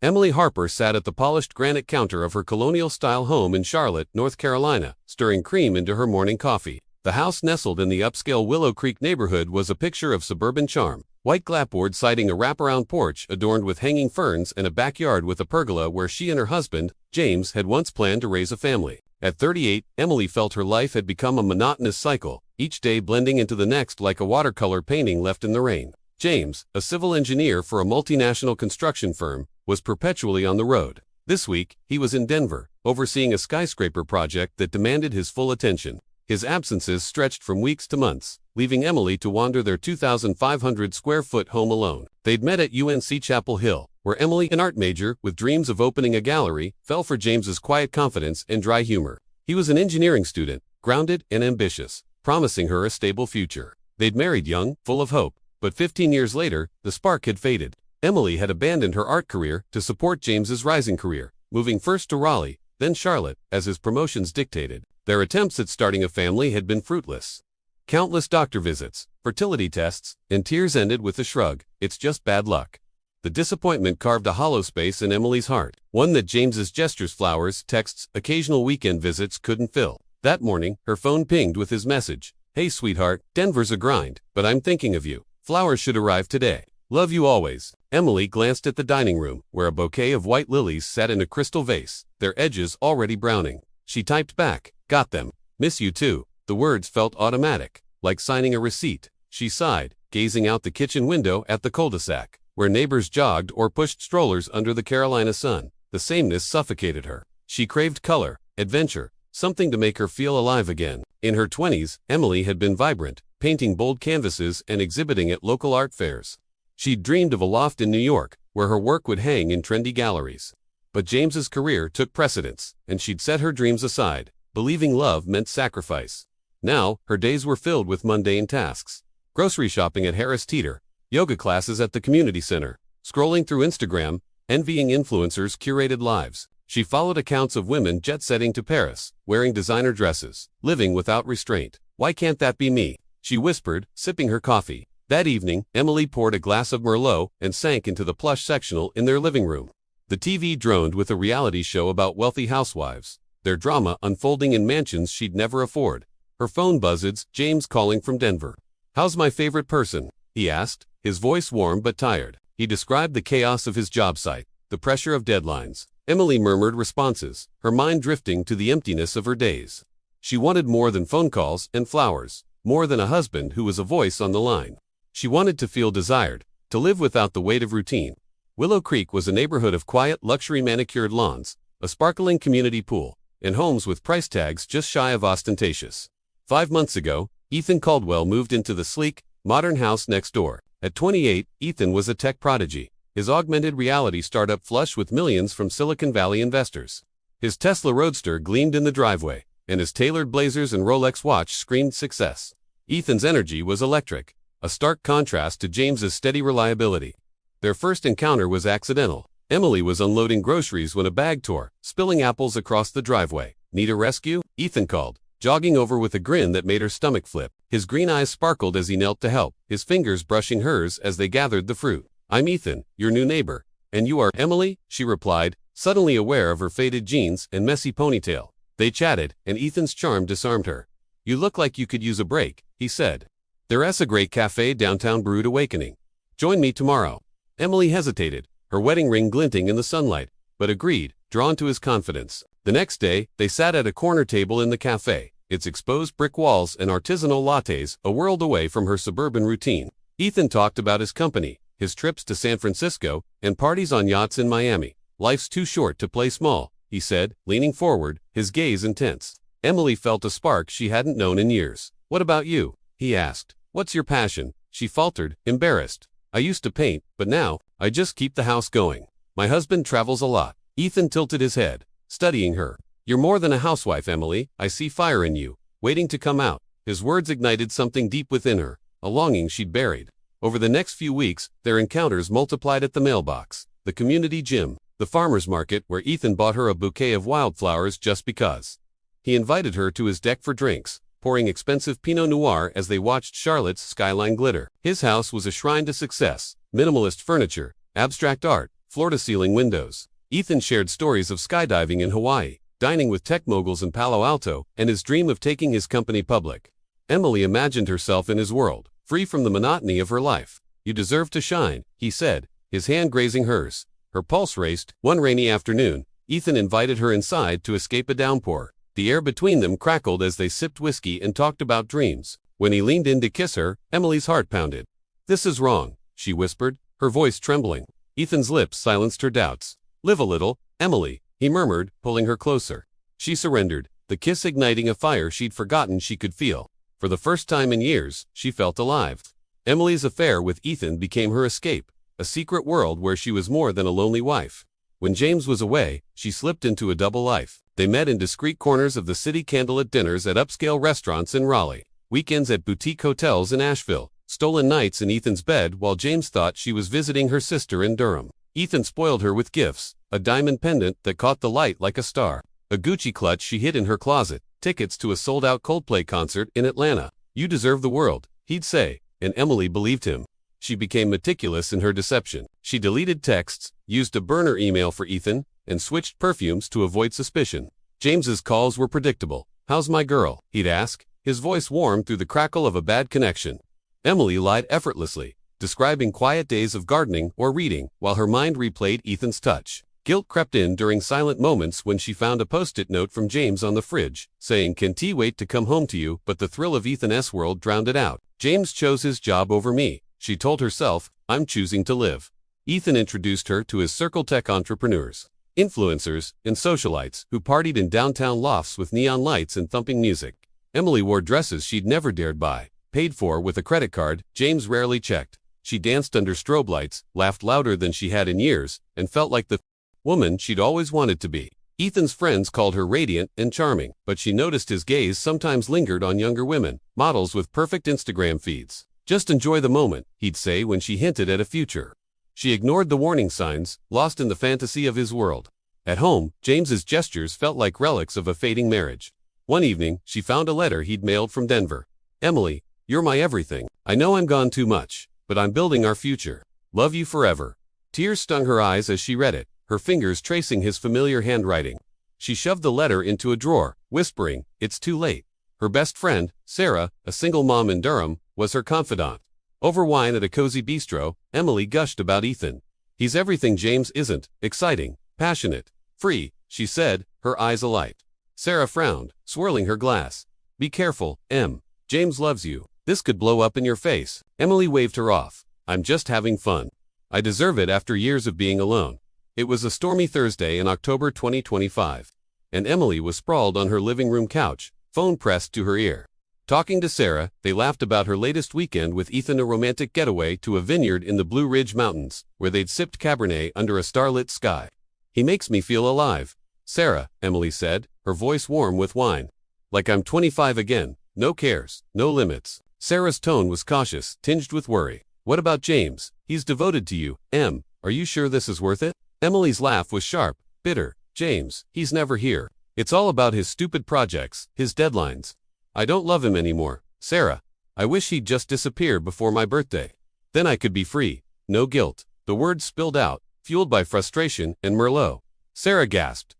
Emily Harper sat at the polished granite counter of her colonial-style home in Charlotte, North Carolina, stirring cream into her morning coffee. The house nestled in the upscale Willow Creek neighborhood was a picture of suburban charm. White clapboard siding, a wraparound porch adorned with hanging ferns, and a backyard with a pergola where she and her husband, James, had once planned to raise a family. At 38, Emily felt her life had become a monotonous cycle, each day blending into the next like a watercolor painting left in the rain. James, a civil engineer for a multinational construction firm, was perpetually on the road. This week, he was in Denver, overseeing a skyscraper project that demanded his full attention. His absences stretched from weeks to months, leaving Emily to wander their 2,500-square-foot home alone. They'd met at UNC Chapel Hill, where Emily, an art major with dreams of opening a gallery, fell for James's quiet confidence and dry humor. He was an engineering student, grounded and ambitious, promising her a stable future. They'd married young, full of hope, but 15 years later, the spark had faded. Emily had abandoned her art career to support James's rising career, moving first to Raleigh, then Charlotte, as his promotions dictated. Their attempts at starting a family had been fruitless. Countless doctor visits, fertility tests, and tears ended with a shrug. It's just bad luck. The disappointment carved a hollow space in Emily's heart, one that James's gestures, flowers, texts, occasional weekend visits couldn't fill. That morning, her phone pinged with his message. "Hey sweetheart, Denver's a grind, but I'm thinking of you. Flowers should arrive today. Love you always." Emily glanced at the dining room, where a bouquet of white lilies sat in a crystal vase, their edges already browning. She typed back, "Got them. Miss you too." The words felt automatic, like signing a receipt. She sighed, gazing out the kitchen window at the cul-de-sac, where neighbors jogged or pushed strollers under the Carolina sun. The sameness suffocated her. She craved color, adventure, something to make her feel alive again. In her 20s, Emily had been vibrant, painting bold canvases and exhibiting at local art fairs. She'd dreamed of a loft in New York, where her work would hang in trendy galleries. But James's career took precedence, and she'd set her dreams aside, believing love meant sacrifice. Now, her days were filled with mundane tasks. Grocery shopping at Harris Teeter, yoga classes at the community center, scrolling through Instagram, envying influencers' curated lives. She followed accounts of women jet-setting to Paris, wearing designer dresses, living without restraint. "Why can't that be me?" she whispered, sipping her coffee. That evening, Emily poured a glass of Merlot and sank into the plush sectional in their living room. The TV droned with a reality show about wealthy housewives, their drama unfolding in mansions she'd never afford. Her phone buzzed, James calling from Denver. "How's my favorite person?" he asked, his voice warm but tired. He described the chaos of his job site, the pressure of deadlines. Emily murmured responses, her mind drifting to the emptiness of her days. She wanted more than phone calls and flowers, more than a husband who was a voice on the line. She wanted to feel desired, to live without the weight of routine. Willow Creek was a neighborhood of quiet, luxury manicured lawns, a sparkling community pool, and homes with price tags just shy of ostentatious. 5 months ago, Ethan Caldwell moved into the sleek, modern house next door. At 28, Ethan was a tech prodigy, his augmented reality startup flush with millions from Silicon Valley investors. His Tesla Roadster gleamed in the driveway, and his tailored blazers and Rolex watch screamed success. Ethan's energy was electric, a stark contrast to James's steady reliability. Their first encounter was accidental. Emily was unloading groceries when a bag tore, spilling apples across the driveway. "Need a rescue?" Ethan called, jogging over with a grin that made her stomach flip. His green eyes sparkled as he knelt to help, his fingers brushing hers as they gathered the fruit. "I'm Ethan, your new neighbor." "And you are Emily?" she replied, suddenly aware of her faded jeans and messy ponytail. They chatted, and Ethan's charm disarmed her. "You look like you could use a break," he said. "There's a great cafe downtown, Brood Awakening. Join me tomorrow." Emily hesitated, her wedding ring glinting in the sunlight, but agreed, drawn to his confidence. The next day, they sat at a corner table in the cafe, its exposed brick walls and artisanal lattes a world away from her suburban routine. Ethan talked about his company, his trips to San Francisco, and parties on yachts in Miami. "Life's too short to play small," he said, leaning forward, his gaze intense. Emily felt a spark she hadn't known in years. "What about you?" he asked. "What's your passion?" she faltered, embarrassed. "I used to paint, but now, I just keep the house going. My husband travels a lot." Ethan tilted his head, studying her. "You're more than a housewife, Emily. I see fire in you, waiting to come out." His words ignited something deep within her, a longing she'd buried. Over the next few weeks, their encounters multiplied at the mailbox, the community gym, the farmer's market where Ethan bought her a bouquet of wildflowers just because. He invited her to his deck for drinks, pouring expensive Pinot Noir as they watched Charlotte's skyline glitter. His house was a shrine to success, minimalist furniture, abstract art, floor-to-ceiling windows. Ethan shared stories of skydiving in Hawaii, dining with tech moguls in Palo Alto, and his dream of taking his company public. Emily imagined herself in his world, free from the monotony of her life. "You deserve to shine," he said, his hand grazing hers. Her pulse raced. One rainy afternoon, Ethan invited her inside to escape a downpour. The air between them crackled as they sipped whiskey and talked about dreams. When he leaned in to kiss her, Emily's heart pounded. "This is wrong," she whispered, her voice trembling. Ethan's lips silenced her doubts. "Live a little, Emily," he murmured, pulling her closer. She surrendered, the kiss igniting a fire she'd forgotten she could feel. For the first time in years, she felt alive. Emily's affair with Ethan became her escape, a secret world where she was more than a lonely wife. When James was away, she slipped into a double life. They met in discreet corners of the city, candlelit dinners at upscale restaurants in Raleigh, weekends at boutique hotels in Asheville, stolen nights in Ethan's bed while James thought she was visiting her sister in Durham. Ethan spoiled her with gifts, a diamond pendant that caught the light like a star, a Gucci clutch she hid in her closet, tickets to a sold-out Coldplay concert in Atlanta. "You deserve the world," he'd say, and Emily believed him. She became meticulous in her deception. She deleted texts, used a burner email for Ethan, and switched perfumes to avoid suspicion. James's calls were predictable. "How's my girl?" he'd ask, his voice warm through the crackle of a bad connection. Emily lied effortlessly, describing quiet days of gardening or reading, while her mind replayed Ethan's touch. Guilt crept in during silent moments when she found a post-it note from James on the fridge, saying, "Can't wait to come home to you," but the thrill of Ethan's world drowned it out. "James chose his job over me," she told herself. "I'm choosing to live." Ethan introduced her to his circle, tech entrepreneurs, influencers, and socialites who partied in downtown lofts with neon lights and thumping music. Emily wore dresses she'd never dared buy, paid for with a credit card James rarely checked. She danced under strobe lights, laughed louder than she had in years, and felt like the woman she'd always wanted to be. Ethan's friends called her radiant and charming, but she noticed his gaze sometimes lingered on younger women, models with perfect Instagram feeds. "Just enjoy the moment," he'd say when she hinted at a future. She ignored the warning signs, lost in the fantasy of his world. At home, James's gestures felt like relics of a fading marriage. One evening, she found a letter he'd mailed from Denver. "Emily, you're my everything. I know I'm gone too much, but I'm building our future. Love you forever." Tears stung her eyes as she read it, her fingers tracing his familiar handwriting. She shoved the letter into a drawer, whispering, "It's too late." Her best friend, Sarah, a single mom in Durham, was her confidant. Over wine at a cozy bistro, Emily gushed about Ethan. "He's everything James isn't: exciting, passionate, free," she said, her eyes alight. Sarah frowned, swirling her glass. "Be careful, Em. James loves you. This could blow up in your face." Emily waved her off. "I'm just having fun. I deserve it after years of being alone." It was a stormy Thursday in October 2025, and Emily was sprawled on her living room couch, phone pressed to her ear. Talking to Sarah, they laughed about her latest weekend with Ethan, a romantic getaway to a vineyard in the Blue Ridge Mountains, where they'd sipped Cabernet under a starlit sky. "He makes me feel alive." "Sarah," Emily said, her voice warm with wine. "Like I'm 25 again, no cares, no limits." Sarah's tone was cautious, tinged with worry. "What about James? He's devoted to you, Em. Are you sure this is worth it?" Emily's laugh was sharp, bitter. "James, he's never here. It's all about his stupid projects, his deadlines. I don't love him anymore, Sarah. I wish he'd just disappear before my birthday. Then I could be free. No guilt." The words spilled out, fueled by frustration and Merlot. Sarah gasped.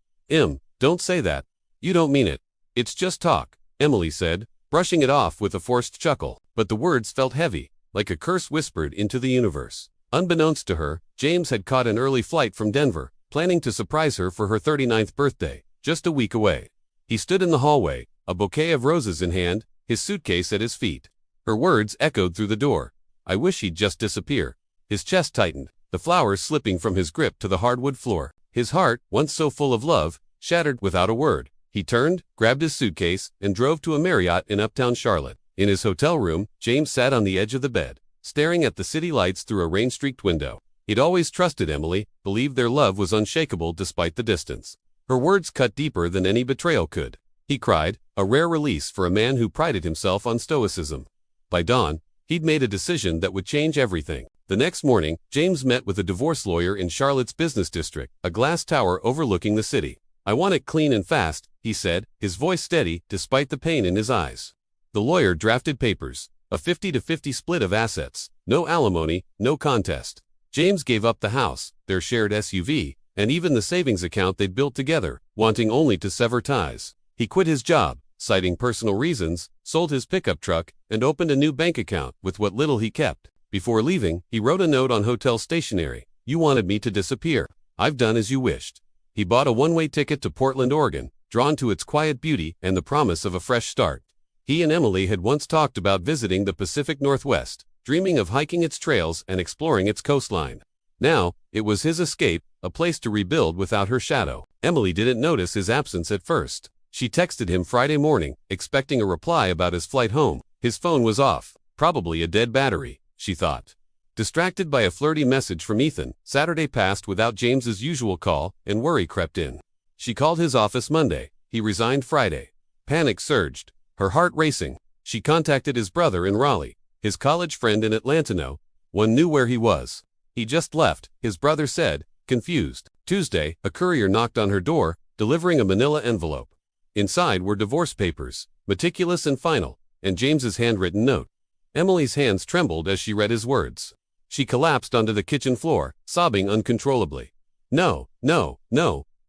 Don't say that. You don't mean it." "It's just talk," Emily said, brushing it off with a forced chuckle. But the words felt heavy, like a curse whispered into the universe. Unbeknownst to her, James had caught an early flight from Denver, planning to surprise her for her 39th birthday, just a week away. He stood in the hallway, a bouquet of roses in hand, his suitcase at his feet. Her words echoed through the door. "I wish he'd just disappear." His chest tightened, the flowers slipping from his grip to the hardwood floor. His heart, once so full of love, shattered without a word. He turned, grabbed his suitcase, and drove to a Marriott in uptown Charlotte. In his hotel room, James sat on the edge of the bed, staring at the city lights through a rain-streaked window. He'd always trusted Emily, believed their love was unshakable despite the distance. Her words cut deeper than any betrayal could. He cried, a rare release for a man who prided himself on stoicism. By dawn, he'd made a decision that would change everything. The next morning, James met with a divorce lawyer in Charlotte's business district, a glass tower overlooking the city. "I want it clean and fast," he said, his voice steady despite the pain in his eyes. The lawyer drafted papers, a 50-50 split of assets, no alimony, no contest. James gave up the house, their shared SUV, and even the savings account they'd built together, wanting only to sever ties. He quit his job, citing personal reasons, sold his pickup truck, and opened a new bank account with what little he kept. Before leaving, he wrote a note on hotel stationery. "You wanted me to disappear. I've done as you wished." He bought a one-way ticket to Portland, Oregon, drawn to its quiet beauty and the promise of a fresh start. He and Emily had once talked about visiting the Pacific Northwest, dreaming of hiking its trails and exploring its coastline. Now, it was his escape, a place to rebuild without her shadow. Emily didn't notice his absence at first. She texted him Friday morning, expecting a reply about his flight home. His phone was off, probably a dead battery, she thought. Distracted by a flirty message from Ethan, Saturday passed without James's usual call, and worry crept in. She called his office Monday. He resigned Friday. Panic surged, her heart racing. She contacted his brother in Raleigh, his college friend in Atlanta. No one knew where he was. He just left, his brother said, confused. Tuesday, a courier knocked on her door, delivering a manila envelope. Inside were divorce papers, meticulous and final, and James's handwritten note. Emily's hands trembled as she read his words. She collapsed onto the kitchen floor, sobbing uncontrollably. No,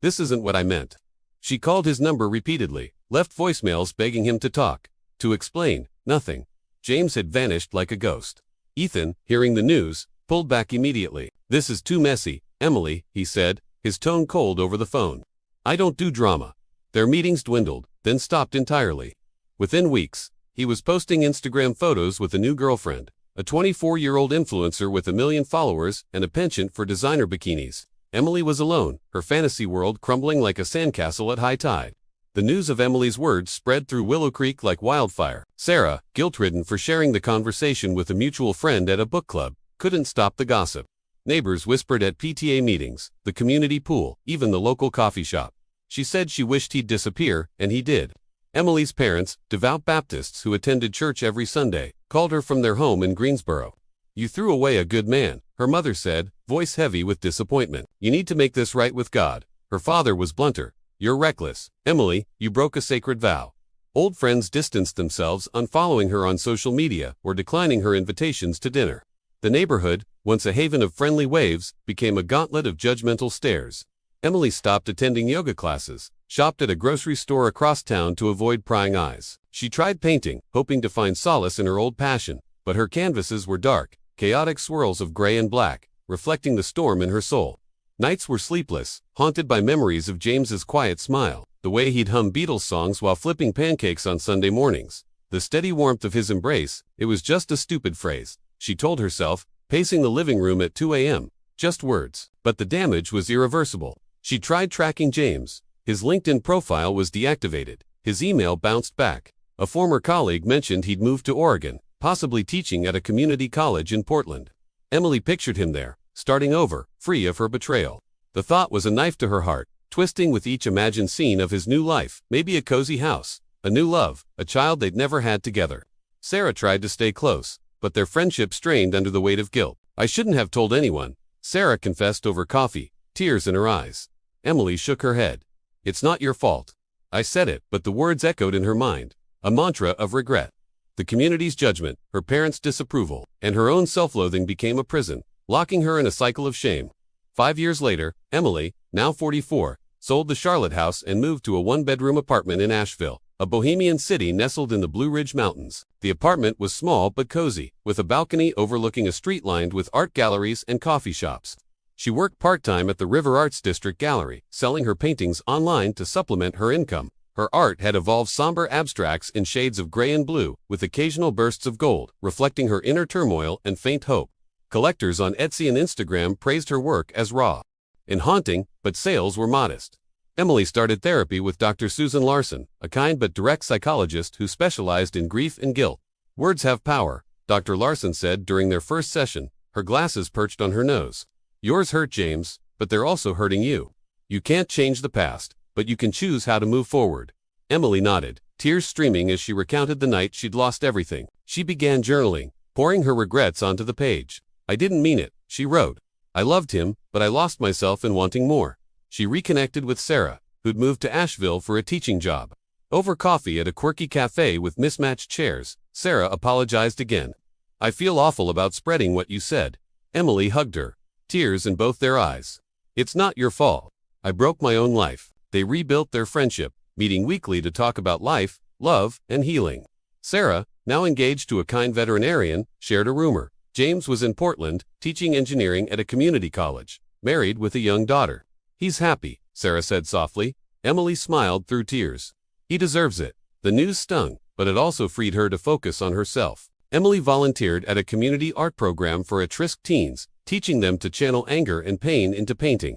this isn't what I meant. She called his number repeatedly, left voicemails begging him to talk. To explain, nothing. James had vanished like a ghost. Ethan, hearing the news, pulled back immediately. "This is too messy, Emily," he said, his tone cold over the phone. "I don't do drama." Their meetings dwindled, then stopped entirely. Within weeks, he was posting Instagram photos with a new girlfriend, a 24-year-old influencer with 1 million followers and a penchant for designer bikinis. Emily was alone, her fantasy world crumbling like a sandcastle at high tide. The news of Emily's words spread through Willow Creek like wildfire. Sarah, guilt-ridden for sharing the conversation with a mutual friend at a book club, couldn't stop the gossip. Neighbors whispered at PTA meetings, the community pool, even the local coffee shop. She said she wished he'd disappear, and he did. Emily's parents, devout Baptists who attended church every Sunday, called her from their home in Greensboro. "You threw away a good man," her mother said, voice heavy with disappointment. "You need to make this right with God." Her father was blunter. "You're reckless. Emily, you broke a sacred vow." Old friends distanced themselves, unfollowing her on social media or declining her invitations to dinner. The neighborhood, once a haven of friendly waves, became a gauntlet of judgmental stares. Emily stopped attending yoga classes, shopped at a grocery store across town to avoid prying eyes. She tried painting, hoping to find solace in her old passion, but her canvases were dark, chaotic swirls of gray and black, reflecting the storm in her soul. Nights were sleepless, haunted by memories of James's quiet smile, the way he'd hum Beatles songs while flipping pancakes on Sunday mornings, the steady warmth of his embrace. It was just a stupid phrase, she told herself, pacing the living room at 2 a.m. Just words. But the damage was irreversible. She tried tracking James. His LinkedIn profile was deactivated. His email bounced back. A former colleague mentioned he'd moved to Oregon, possibly teaching at a community college in Portland. Emily pictured him there, starting over, free of her betrayal. The thought was a knife to her heart, twisting with each imagined scene of his new life, maybe a cozy house, a new love, a child they'd never had together. Sarah tried to stay close, but their friendship strained under the weight of guilt. "I shouldn't have told anyone," Sarah confessed over coffee, tears in her eyes. Emily shook her head. "It's not your fault." "I said it," but the words echoed in her mind, a mantra of regret. The community's judgment, her parents' disapproval, and her own self-loathing became a prison, locking her in a cycle of shame. 5 years later, Emily, now 44, sold the Charlotte house and moved to a one-bedroom apartment in Asheville, a bohemian city nestled in the Blue Ridge Mountains. The apartment was small but cozy, with a balcony overlooking a street lined with art galleries and coffee shops. She worked part-time at the River Arts District Gallery, selling her paintings online to supplement her income. Her art had evolved somber abstracts in shades of gray and blue, with occasional bursts of gold, reflecting her inner turmoil and faint hope. Collectors on Etsy and Instagram praised her work as raw and haunting, but sales were modest. Emily started therapy with Dr. Susan Larson, a kind but direct psychologist who specialized in grief and guilt. "Words have power," Dr. Larson said during their first session, her glasses perched on her nose. "Yours hurt, James, but they're also hurting you. You can't change the past, but you can choose how to move forward." Emily nodded, tears streaming as she recounted the night she'd lost everything. She began journaling, pouring her regrets onto the page. "I didn't mean it," she wrote. "I loved him, but I lost myself in wanting more." She reconnected with Sarah, who'd moved to Asheville for a teaching job. Over coffee at a quirky cafe with mismatched chairs, Sarah apologized again. "I feel awful about spreading what you said." Emily hugged her. tears in both their eyes. It's not your fault. I broke my own life. They rebuilt their friendship, meeting weekly to talk about life, love, and healing. Sarah, now engaged to a kind veterinarian, shared a rumor. James was in Portland, teaching engineering at a community college, married with a young daughter. He's happy, Sarah said softly. Emily smiled through tears. He deserves it. The news stung, but it also freed her to focus on herself. Emily volunteered at a community art program for at-risk teens, teaching them to channel anger and pain into painting.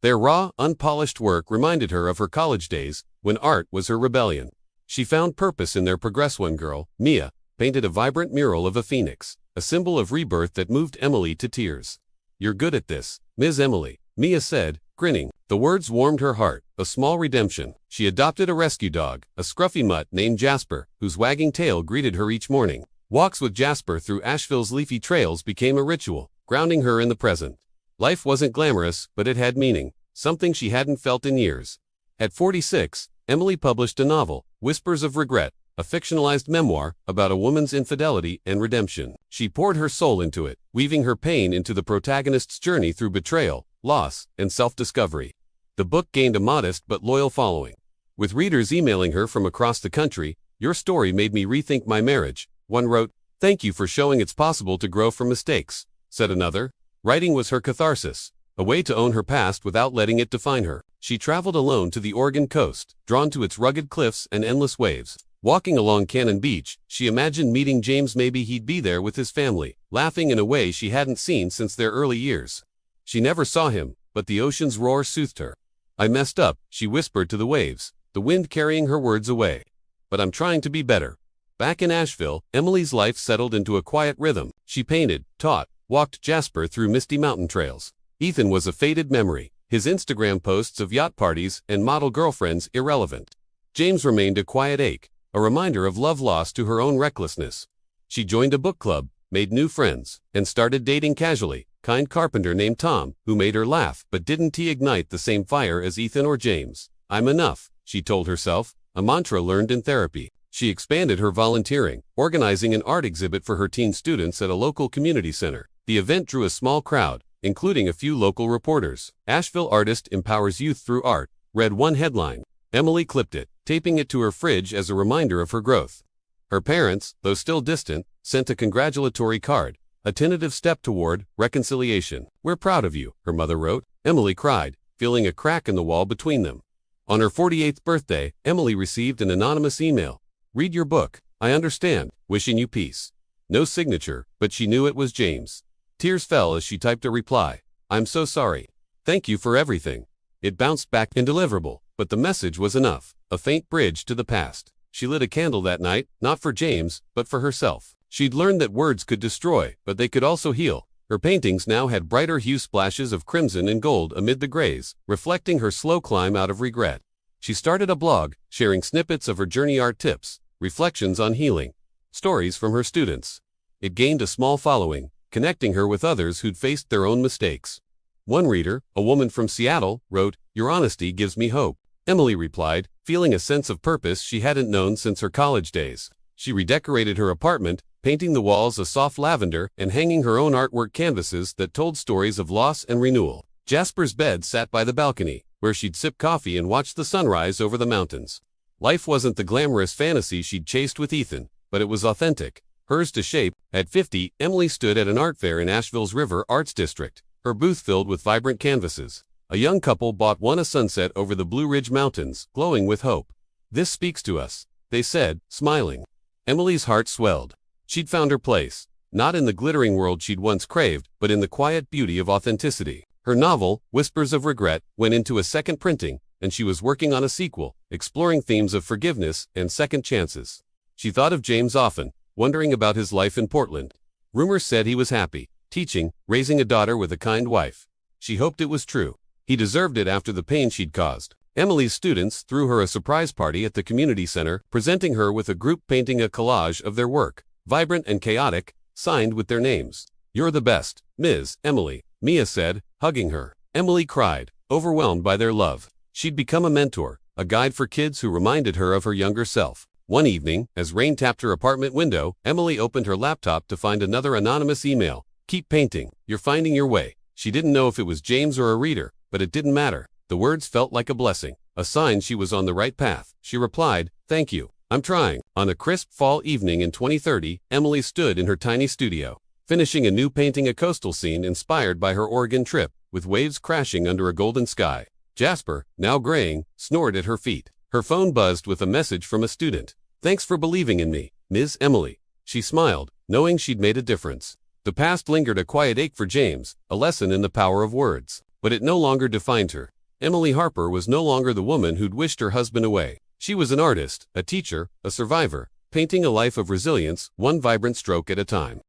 Their raw, unpolished work reminded her of her college days, when art was her rebellion. She found purpose in their progress. One girl, Mia, painted a vibrant mural of a phoenix, a symbol of rebirth that moved Emily to tears. "You're good at this, Ms. Emily," Mia said, grinning. The words warmed her heart, a small redemption. She adopted a rescue dog, a scruffy mutt named Jasper, whose wagging tail greeted her each morning. Walks with Jasper through Asheville's leafy trails became a ritual, grounding her in the present. Life wasn't glamorous, but it had meaning, something she hadn't felt in years. At 46, Emily published a novel, Whispers of Regret, a fictionalized memoir about a woman's infidelity and redemption. She poured her soul into it, weaving her pain into the protagonist's journey through betrayal, loss, and self-discovery. The book gained a modest but loyal following, with readers emailing her from across the country. "Your story made me rethink my marriage," one wrote. "Thank you for showing it's possible to grow from mistakes," said another. Writing was her catharsis, a way to own her past without letting it define her. She traveled alone to the Oregon coast, drawn to its rugged cliffs and endless waves. Walking along Cannon Beach, she imagined meeting James. Maybe he'd be there with his family, laughing in a way she hadn't seen since their early years. She never saw him, but the ocean's roar soothed her. "I messed up," she whispered to the waves, the wind carrying her words away. "But I'm trying to be better." Back in Asheville, Emily's life settled into a quiet rhythm. She painted, taught, walked Jasper through misty mountain trails. Ethan was a faded memory, his Instagram posts of yacht parties and model girlfriends irrelevant. James remained a quiet ache, a reminder of love lost to her own recklessness. She joined a book club, made new friends, and started dating casually. Kind carpenter named Tom, who made her laugh but didn't ignite the same fire as Ethan or James. "I'm enough," she told herself, a mantra learned in therapy. She expanded her volunteering, organizing an art exhibit for her teen students at a local community center. The event drew a small crowd, including a few local reporters. "Asheville artist empowers youth through art," read one headline. Emily clipped it, taping it to her fridge as a reminder of her growth. Her parents, though still distant, sent a congratulatory card, a tentative step toward reconciliation. "We're proud of you," her mother wrote. Emily cried, feeling a crack in the wall between them. On her 48th birthday, Emily received an anonymous email. "Read your book. I understand. Wishing you peace." No signature, but she knew it was James. Tears fell as she typed a reply. "I'm so sorry. Thank you for everything." It bounced back indeliverable, but the message was enough, a faint bridge to the past. She lit a candle that night, not for James, but for herself. She'd learned that words could destroy, but they could also heal. Her paintings now had brighter hue splashes of crimson and gold amid the grays, reflecting her slow climb out of regret. She started a blog, sharing snippets of her journey, art tips, reflections on healing, stories from her students. It gained a small following, connecting her with others who'd faced their own mistakes. One reader, a woman from Seattle, wrote, "Your honesty gives me hope." Emily replied, feeling a sense of purpose she hadn't known since her college days. She redecorated her apartment, painting the walls a soft lavender and hanging her own artwork canvases that told stories of loss and renewal. Jasper's bed sat by the balcony, where she'd sip coffee and watch the sunrise over the mountains. Life wasn't the glamorous fantasy she'd chased with Ethan, but it was authentic, hers to shape. At 50, Emily stood at an art fair in Asheville's River Arts District, her booth filled with vibrant canvases. A young couple bought one, a sunset over the Blue Ridge Mountains, glowing with hope. "This speaks to us," they said, smiling. Emily's heart swelled. She'd found her place, not in the glittering world she'd once craved, but in the quiet beauty of authenticity. Her novel, Whispers of Regret, went into a second printing, and she was working on a sequel, exploring themes of forgiveness and second chances. She thought of James often, wondering about his life in Portland. Rumors said he was happy, teaching, raising a daughter with a kind wife. She hoped it was true. He deserved it after the pain she'd caused. Emily's students threw her a surprise party at the community center, presenting her with a group painting a collage of their work, vibrant and chaotic, signed with their names. "You're the best, Ms. Emily," Mia said, hugging her. Emily cried, overwhelmed by their love. She'd become a mentor, a guide for kids who reminded her of her younger self. One evening, as rain tapped her apartment window, Emily opened her laptop to find another anonymous email. "Keep painting. You're finding your way. She didn't know if it was James or a reader, but it didn't matter. The words felt like a blessing, a sign she was on the right path. She replied, "Thank you. I'm trying." On a crisp fall evening in 2030, Emily stood in her tiny studio, finishing a new painting, a coastal scene inspired by her Oregon trip, with waves crashing under a golden sky. Jasper, now graying, snored at her feet. Her phone buzzed with a message from a student. "Thanks for believing in me, Ms. Emily." She smiled, knowing she'd made a difference. The past lingered, a quiet ache for James, a lesson in the power of words. But it no longer defined her. Emily Harper was no longer the woman who'd wished her husband away. She was an artist, a teacher, a survivor, painting a life of resilience, one vibrant stroke at a time.